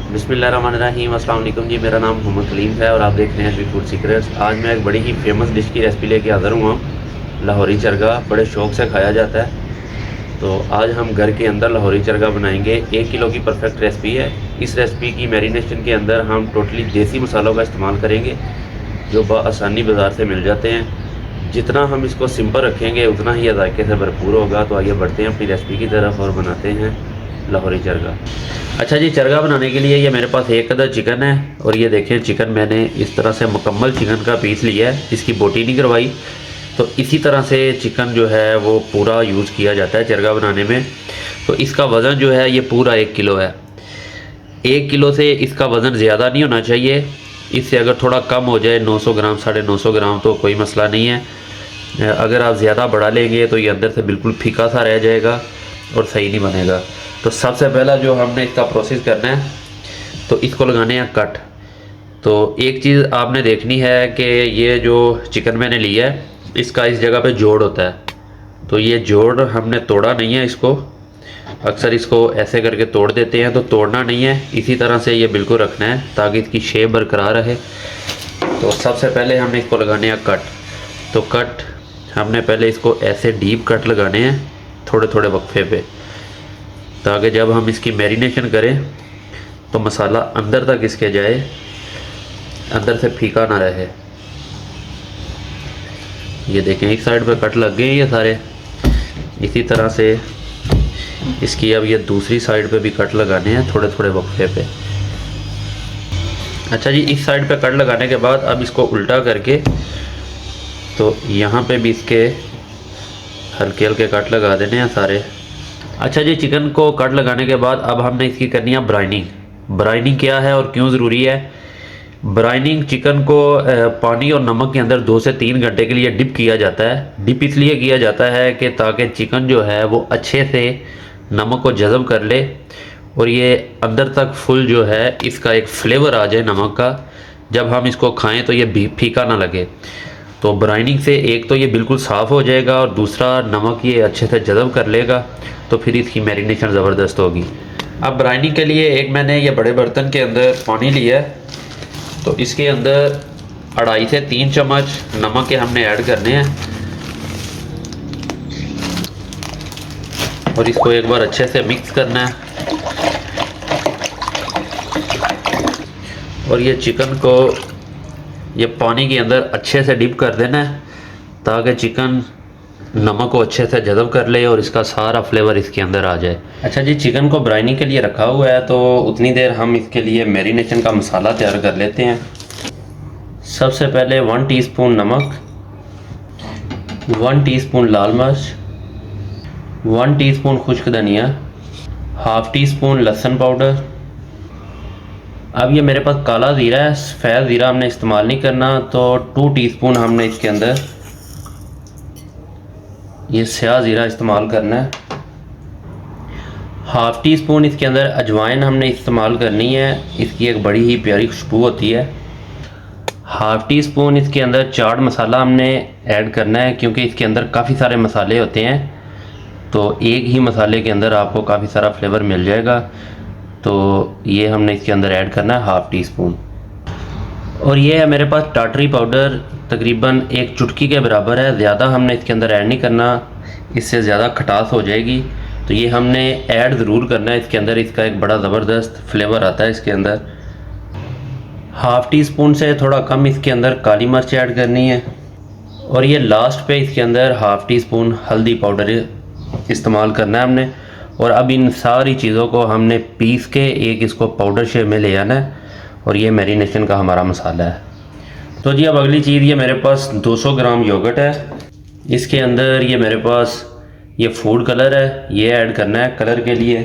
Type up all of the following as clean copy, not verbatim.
बिस्मिल्लाहिर्रहमानिर्रहीम। अस्सलाम वालेकुम जी, मेरा नाम मोहम्मद कलीम है और आप देख रहे हैं स्वीट फूड सीक्रेट्स। आज मैं एक बड़ी ही फेमस डिश की रेसिपी लेके हाज़िर हुआ हूँ। लाहौरी चरगा बड़े शौक़ से खाया जाता है, तो आज हम घर के अंदर लाहौरी चरगा बनाएंगे। 1 किलो की परफेक्ट रेसिपी है। इस रेसिपी की मैरिनेशन के अंदर हम टोटली देसी मसालों का इस्तेमाल करेंगे जो बआसानी बाज़ार से मिल जाते हैं। जितना हम इसको सिंपल रखेंगे उतना ही जायके से भरपूर होगा। तो आइए बढ़ते हैं अपनी रेसिपी की तरफ और बनाते हैं लाहौरी चरगा। अच्छा जी, चरगा बनाने के लिए ये मेरे पास 1 अदद चिकन है और ये देखें चिकन मैंने इस तरह से मुकम्मल चिकन का पीस लिया है, इसकी बोटी नहीं करवाई। तो इसी तरह से चिकन जो है वो पूरा यूज़ किया जाता है चरगा बनाने में। तो इसका वज़न जो है ये पूरा 1 किलो है। 1 किलो से इसका वज़न ज़्यादा नहीं होना चाहिए। इससे अगर थोड़ा कम हो जाए 900 ग्राम 950 ग्राम तो कोई मसला नहीं है। अगर आप ज़्यादा बढ़ा लेंगे तो ये अंदर से बिल्कुल फीका सा रह जाएगा और सही नहीं बनेगा। तो सबसे पहला जो हमने इसका प्रोसेस करना है तो इसको लगाने हैं कट। तो एक चीज़ आपने देखनी है कि ये जो चिकन मैंने लिया है इसका इस जगह पे जोड़ होता है, तो ये जोड़ हमने तोड़ा नहीं है। इसको अक्सर इसको ऐसे करके तोड़ देते हैं, तो तोड़ना नहीं है, इसी तरह से ये बिल्कुल रखना है ताकि इसकी शेप बरकरार रहे। तो सबसे पहले हमने इसको लगाने हैं कट। तो कट हमने पहले इसको ऐसे डीप कट लगाने हैं थोड़े थोड़े वक्फे पे, ताकि जब हम इसकी मैरिनेशन करें तो मसाला अंदर तक इसके जाए, अंदर से फीका ना रहे। ये देखें इस साइड पे कट लग गए ये सारे। इसी तरह से इसकी अब ये दूसरी साइड पे भी कट लगाने हैं थोड़े थोड़े वक्फे पे। अच्छा जी, इस साइड पे कट लगाने के बाद अब इसको उल्टा करके तो यहाँ पे भी इसके हल्के हल्के कट लगा देने हैं सारे। अच्छा जी, चिकन को कट लगाने के बाद अब हमने इसकी करनी है ब्राइनिंग। ब्राइनिंग क्या है और क्यों ज़रूरी है? ब्राइनिंग चिकन को पानी और नमक के अंदर 2 से 3 घंटे के लिए डिप किया जाता है। डिप इसलिए किया जाता है कि ताकि चिकन जो है वो अच्छे से नमक को जज़ब कर ले और ये अंदर तक फुल जो है इसका एक फ्लेवर आ जाए नमक का। जब हम इसको खाएं तो ये फीका ना लगे। तो ब्राइनिंग से एक तो ये बिल्कुल साफ़ हो जाएगा और दूसरा नमक ये अच्छे से जज़ब कर लेगा, तो फिर इसकी मैरिनेशन ज़बरदस्त होगी। अब ब्राइनिंग के लिए एक मैंने ये बड़े बर्तन के अंदर पानी लिया है, तो इसके अंदर 2.5 से 3 चम्मच नमक के हमने ऐड करने हैं और इसको एक बार अच्छे से मिक्स करना है। और ये चिकन को ये पानी के अंदर अच्छे से डिप कर देना है ताकि चिकन नमक को अच्छे से जज़ब कर ले और इसका सारा फ्लेवर इसके अंदर आ जाए। अच्छा जी, चिकन को ब्राइनिंग के लिए रखा हुआ है, तो उतनी देर हम इसके लिए मैरिनेशन का मसाला तैयार कर लेते हैं। सबसे पहले 1 टीस्पून नमक, 1 टीस्पून लाल मिर्च, 1 टीस्पून खुश्क धनिया, हाफ़ टी स्पून लहसुन पाउडर। अब ये मेरे पास काला ज़ीरा है, सफ़ेद ज़ीरा हमने इस्तेमाल नहीं करना, तो 2 टीस्पून हमने इसके अंदर ये स्याह ज़ीरा इस्तेमाल करना है। हाफ़ टी स्पून इसके अंदर अजवाइन हमने इस्तेमाल करनी है, इसकी एक बड़ी ही प्यारी खुशबू होती है। हाफ़ टी स्पून इसके अंदर चाट मसाला हमने ऐड करना है, क्योंकि इसके अंदर काफ़ी सारे मसाले होते हैं, तो एक ही मसाले के अंदर आपको काफ़ी सारा फ्लेवर मिल जाएगा। तो ये हमने इसके अंदर ऐड करना है हाफ़ टी स्पून। और ये है मेरे पास टाटरी पाउडर, तकरीबन 1 चुटकी के बराबर है। ज़्यादा हमने इसके अंदर ऐड नहीं करना, इससे ज़्यादा खटास हो जाएगी। तो ये हमने ऐड ज़रूर करना है इसके अंदर, इसका एक बड़ा ज़बरदस्त फ्लेवर आता है इसके अंदर। हाफ़ टी स्पून से थोड़ा कम इसके अंदर काली मिर्च ऐड करनी है और ये लास्ट पे इसके अंदर हाफ़ टी स्पून हल्दी पाउडर इस्तेमाल करना है हमने। और अब इन सारी चीज़ों को हमने पीस के एक इसको पाउडर शेप में ले आना है और ये मैरिनेशन का हमारा मसाला है। तो जी अब अगली चीज़, ये मेरे पास 200 ग्राम योगर्ट है। इसके अंदर ये मेरे पास ये फूड कलर है, ये ऐड करना है कलर के लिए।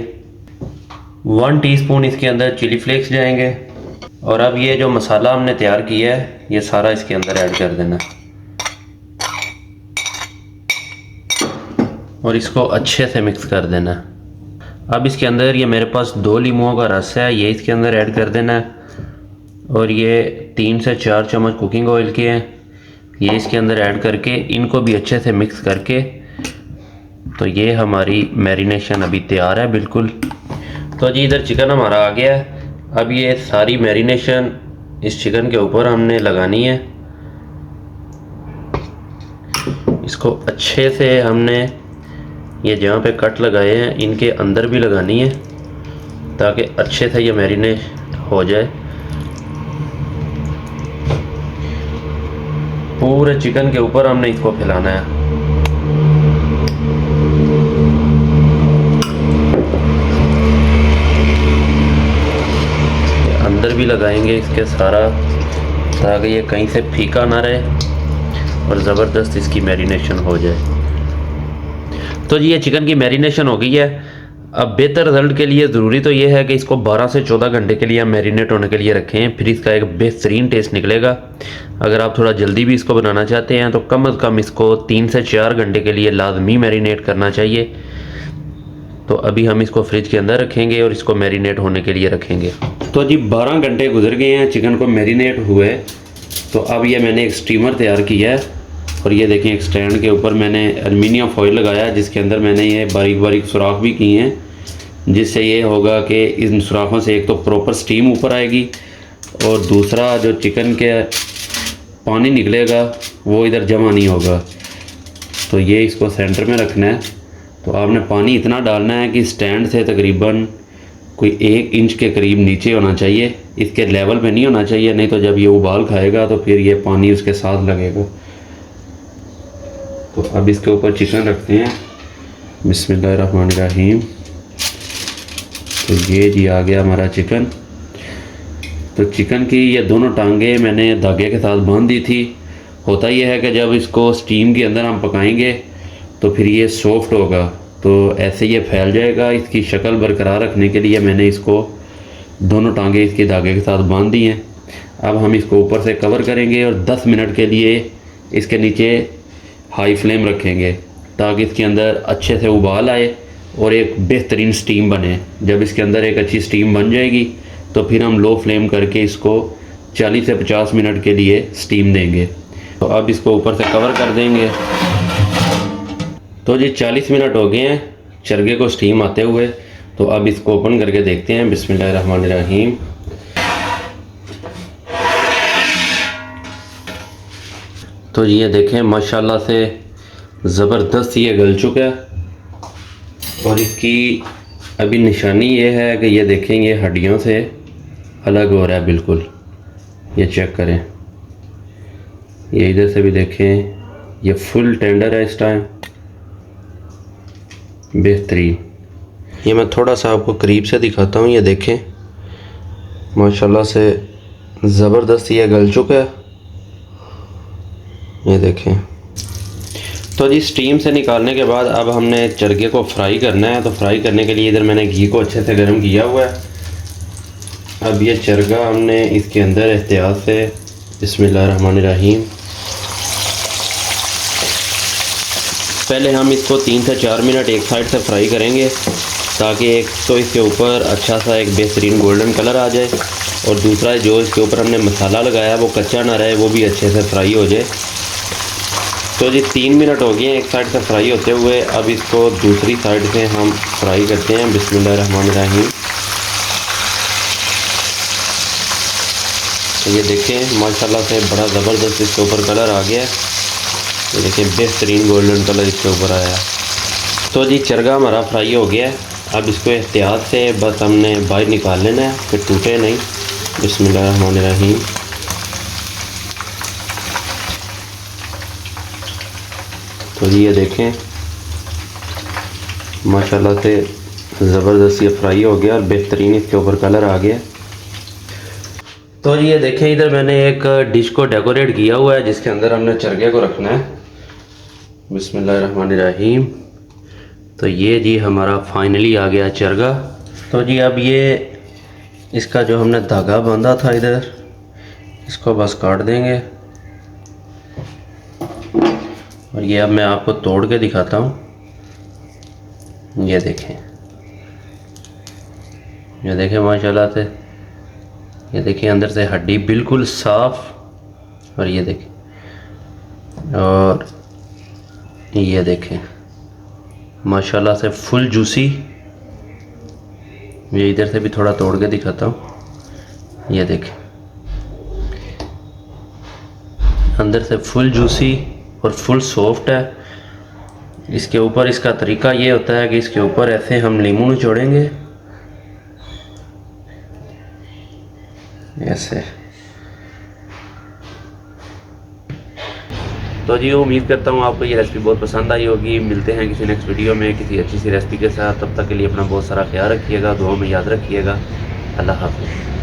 1 टीस्पून इसके अंदर चिली फ्लेक्स जाएंगे और अब ये जो मसाला हमने तैयार किया है ये सारा इसके अंदर ऐड कर देना और इसको अच्छे से मिक्स कर देना। अब इसके अंदर ये मेरे पास 2 लीमुओं का रस है, ये इसके अंदर ऐड कर देना है और ये 3 से 4 चम्मच कुकिंग ऑयल के हैं, ये इसके अंदर ऐड करके इनको भी अच्छे से मिक्स करके तो ये हमारी मैरिनेशन अभी तैयार है बिल्कुल। तो जी इधर चिकन हमारा आ गया है। अब ये सारी मैरिनेशन इस चिकन के ऊपर हमने लगानी है। इसको अच्छे से हमने ये जहाँ पे कट लगाए हैं इनके अंदर भी लगानी है ताकि अच्छे से ये मैरिनेट हो जाए। पूरे चिकन के ऊपर हमने इसको फैलाना है। अंदर भी लगाएंगे इसके सारा, ताकि ये कहीं से फीका ना रहे और ज़बरदस्त इसकी मैरिनेशन हो जाए। तो जी ये चिकन की मैरिनेशन हो गई है। अब बेहतर रिज़ल्ट के लिए ज़रूरी तो ये है कि इसको 12 से 14 घंटे के लिए हम मैरिनेट होने के लिए रखें, फिर इसका एक बेहतरीन टेस्ट निकलेगा। अगर आप थोड़ा जल्दी भी इसको बनाना चाहते हैं तो कम से कम इसको 3 से 4 घंटे के लिए लाजमी मैरिनेट करना चाहिए। तो अभी हम इसको फ्रिज के अंदर रखेंगे और इसको मैरिनेट होने के लिए रखेंगे। तो जी 12 घंटे गुजर गए हैं चिकन को मैरिनेट हुए। तो अब ये मैंने एक स्टीमर तैयार किया है और ये देखें एक स्टैंड के ऊपर मैंने एलुमिनियम फॉइल लगाया है, जिसके अंदर मैंने ये बारीक बारीक सुराख भी किए हैं, जिससे ये होगा कि इन सुराखों से एक तो प्रॉपर स्टीम ऊपर आएगी और दूसरा जो चिकन के पानी निकलेगा वो इधर जमा नहीं होगा। तो ये इसको सेंटर में रखना है। तो आपने पानी इतना डालना है कि स्टैंड से तकरीबन कोई 1 इंच के करीब नीचे होना चाहिए, इसके लेवल पे नहीं होना चाहिए, नहीं तो जब ये उबाल खाएगा तो फिर ये पानी उसके साथ लगेगा। तो अब इसके ऊपर चिकन रखते हैं। बिस्मिल्लाहिर्रहमानिर्रहीम। तो ये जी आ गया हमारा चिकन। तो चिकन की ये दोनों टांगें मैंने धागे के साथ बांध दी थी। होता यह है कि जब इसको स्टीम के अंदर हम पकाएंगे तो फिर ये सॉफ्ट होगा, तो ऐसे ये फैल जाएगा। इसकी शक्ल बरकरार रखने के लिए मैंने इसको दोनों टांगें इसके धागे के साथ बांध दी हैं। अब हम इसको ऊपर से कवर करेंगे और 10 मिनट के लिए इसके नीचे हाई फ्लेम रखेंगे ताकि इसके अंदर अच्छे से उबाल आए और एक बेहतरीन स्टीम बने। जब इसके अंदर एक अच्छी स्टीम बन जाएगी तो फिर हम लो फ्लेम करके इसको 40 से 50 मिनट के लिए स्टीम देंगे। तो अब इसको ऊपर से कवर कर देंगे। तो जी 40 मिनट हो गए हैं चरगे को स्टीम आते हुए। तो अब इसको ओपन करके देखते हैं। बिस्मिल्लाहिर्रहमानिर्रहीम। तो ये देखें माशाल्लाह से ज़बरदस्त ये गल चुका है और इसकी अभी निशानी ये है कि ये देखें ये हड्डियों से अलग हो रहा है बिल्कुल। ये चेक करें, ये इधर से भी देखें, ये फुल टेंडर है इस टाइम, बेहतरीन। ये मैं थोड़ा सा आपको करीब से दिखाता हूँ। ये देखें माशाल्लाह से ज़बरदस्त ये गल चुका है। ये देखें। तो जी स्टीम से निकालने के बाद अब हमने चरगे को फ्राई करना है। तो फ्राई करने के लिए इधर मैंने घी को अच्छे से गर्म किया हुआ है। अब ये चरगा हमने इसके अंदर एहतियात से बिस्मिल्लाहिर्रहमानिर्रहीम, पहले हम इसको 3 से 4 मिनट एक साइड से फ्राई करेंगे ताकि एक तो इसके ऊपर अच्छा सा एक बेहतरीन गोल्डन कलर आ जाए और दूसरा जो इसके ऊपर हमने मसाला लगाया वो कच्चा ना रहे, वो भी अच्छे से फ्राई हो जाए। तो जी 3 मिनट हो गए हैं एक साइड से फ्राई होते हुए। अब इसको दूसरी साइड से हम फ्राई करते हैं। बिस्मिल्लाहिर्रहमानिर्रहीम। तो ये देखें माशाल्लाह से बड़ा ज़बरदस्त इसके ऊपर कलर आ गया है। ये देखें बेहतरीन गोल्डन कलर इसके ऊपर आया। तो जी चरगा हमारा फ्राई हो गया है। अब इसको एहतियात से बस हमने बाहर निकाल लेना है, फिर टूटे नहीं। बिस्मिल्लाहिर्रहमानिर्रहीम। तो जी ये देखें माशाल्लाह से ज़बरदस्त ये फ्राई हो गया और बेहतरीन इसके ऊपर कलर आ गया। तो जी ये देखें इधर मैंने एक डिश को डेकोरेट किया हुआ है जिसके अंदर हमने चरगे को रखना है। बिस्मिल्लाहिर्रहमानिर्रहीम। तो ये जी हमारा फाइनली आ गया चरगा। तो जी अब ये इसका जो हमने धागा बांधा था इधर, इसको बस काट देंगे और ये अब मैं आपको तोड़ के दिखाता हूँ। ये देखें, ये देखें माशाल्लाह से, ये देखें अंदर से हड्डी बिल्कुल साफ़। और ये देखें, और ये देखें माशाल्लाह से फुल जूसी। ये इधर से भी थोड़ा तोड़ के दिखाता हूँ। ये देखें, अंदर से फुल जूसी और फुल सॉफ्ट है। इसके ऊपर इसका तरीका ये होता है कि इसके ऊपर ऐसे हम नींबू निचोड़ेंगे, ऐसे। तो जी उम्मीद करता हूँ आपको ये रेसिपी बहुत पसंद आई होगी। मिलते हैं किसी नेक्स्ट वीडियो में किसी अच्छी सी रेसिपी के साथ। तब तक के लिए अपना बहुत सारा ख्याल रखिएगा, दुआ में याद रखिएगा। अल्लाह हाफ़िज़।